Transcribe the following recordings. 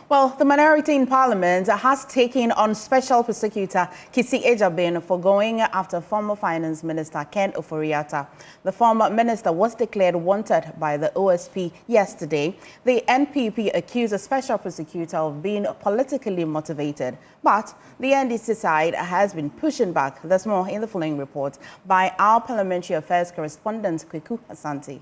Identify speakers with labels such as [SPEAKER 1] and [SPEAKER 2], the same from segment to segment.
[SPEAKER 1] Well, the minority in Parliament has taken on Special Prosecutor Kisi Ejabin for going after former Finance Minister Ken Ofori-Atta. The former minister was declared wanted by the OSP yesterday. The NPP accused the Special Prosecutor of being politically motivated, but the NDC side has been pushing back. There's more in the following report by our Parliamentary Affairs correspondent, Kweku Asante.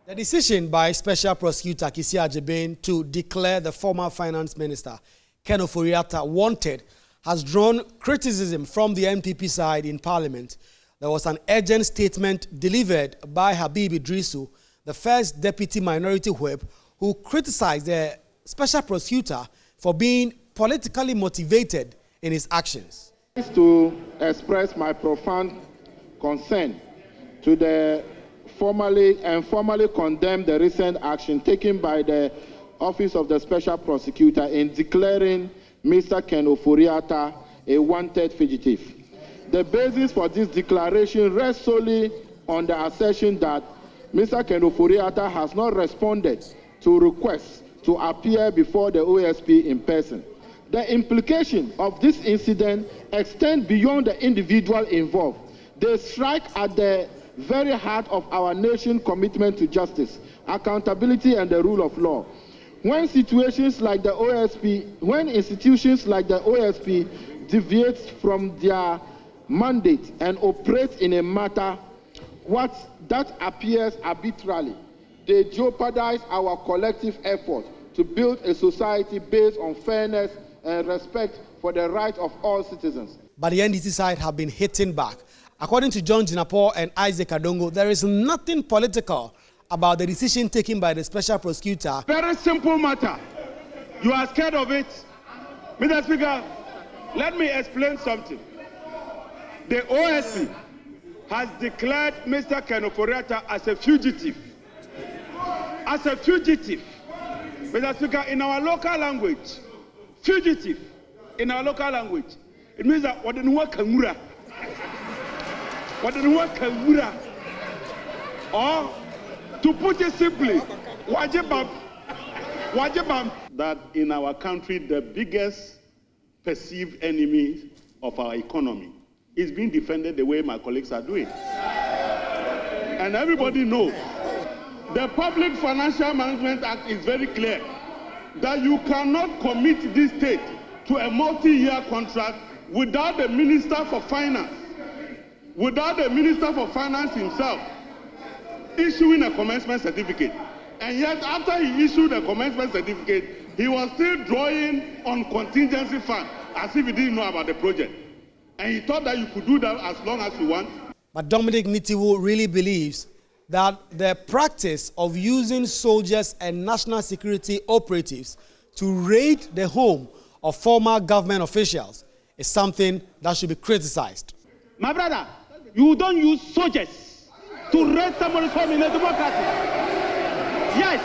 [SPEAKER 2] The decision by Special Prosecutor Kisi Ejabin to declare the former Finance Minister Ken Ofori-Atta wanted has drawn criticism from the NPP side in Parliament. There was an urgent statement delivered by Habib Idrisu, the first Deputy Minority Whip, who criticized the Special Prosecutor for being politically motivated in his actions.
[SPEAKER 3] To express my profound concern to the formally condemn the recent action taken by the Office of the Special Prosecutor in declaring Mr. Ken Ofori-Atta a wanted fugitive. The basis for this declaration rests solely on the assertion that Mr. Ken Ofori-Atta has not responded to requests to appear before the OSP in person. The implications of this incident extend beyond the individual involved. They strike at the very heart of our nation's commitment to justice, accountability, and the rule of law. When institutions like the OSP deviate from their mandate and operate in a matter that appears arbitrarily, they jeopardize our collective effort to build a society based on fairness and respect for the rights of all citizens.
[SPEAKER 2] But the NDC side have been hitting back. According to John Jinapor and Isaac Adongo, there is nothing political about the decision taken by the Special Prosecutor.
[SPEAKER 4] Very simple matter. You are scared of it. Mr. Speaker, let me explain something. The OSP has declared Mr. Ken Ofori-Atta as a fugitive. As a fugitive. Mr. Speaker, in our local language, fugitive, in our local language, it means that what didn't work Kamura. What didn't work Kamura. Or, to put it simply, wajibam. That in our country, the biggest perceived enemy of our economy is being defended the way my colleagues are doing. And everybody knows the Public Financial Management Act is very clear that you cannot commit this state to a multi-year contract without the Minister for Finance, himself issuing a commencement certificate. And yet, after he issued a commencement certificate, he was still drawing on contingency fund as if he didn't know about the project. And he thought that you could do that as long as you want.
[SPEAKER 2] But Dominic Nitiwu really believes that the practice of using soldiers and national security operatives to raid the home of former government officials is something that should be criticized.
[SPEAKER 4] My brother, you don't use soldiers to raid somebody's home in a democracy. Yes.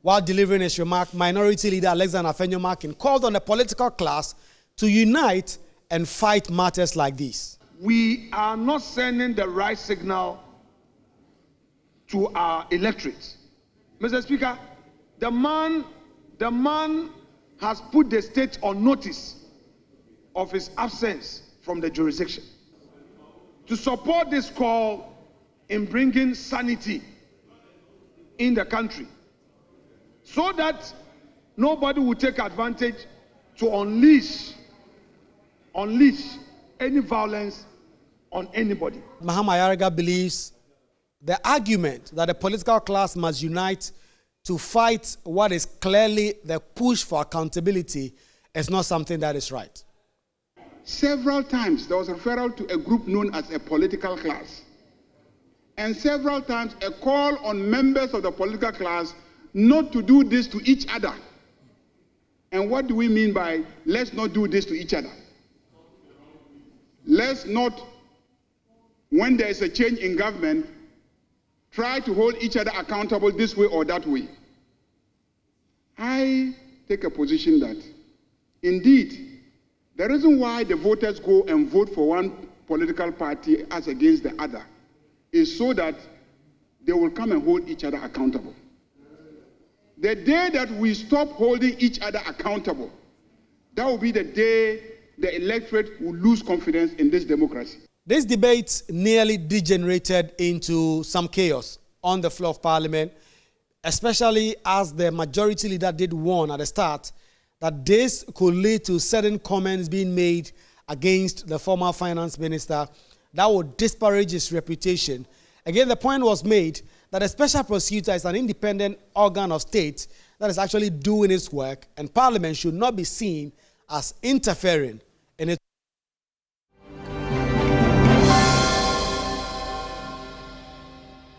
[SPEAKER 2] While delivering his remark, Minority Leader Alexander Afenyo-Markin called on the political class to unite and fight matters like these.
[SPEAKER 5] We are not sending the right signal to our electorate. Mr. Speaker, the man has put the state on notice of his absence from the jurisdiction. To support this call in bringing sanity in the country, so that nobody will take advantage to unleash any violence on anybody.
[SPEAKER 2] Mahama Yaraga believes the argument that the political class must unite to fight what is clearly the push for accountability is not something that is right.
[SPEAKER 6] Several times there was a referral to a group known as a political class. And several times a call on members of the political class not to do this to each other. And what do we mean by let's not do this to each other? Let's not, when there is a change in government, try to hold each other accountable this way or that way. I take a position that, indeed, the reason why the voters go and vote for one political party as against the other is so that they will come and hold each other accountable. The day that we stop holding each other accountable, that will be the day the electorate will lose confidence in this democracy.
[SPEAKER 2] This debate nearly degenerated into some chaos on the floor of Parliament, especially as the majority leader did warn at the start that this could lead to certain comments being made against the former finance minister that would disparage his reputation. Again, the point was made that a special prosecutor is an independent organ of state that is actually doing its work, and Parliament should not be seen as interfering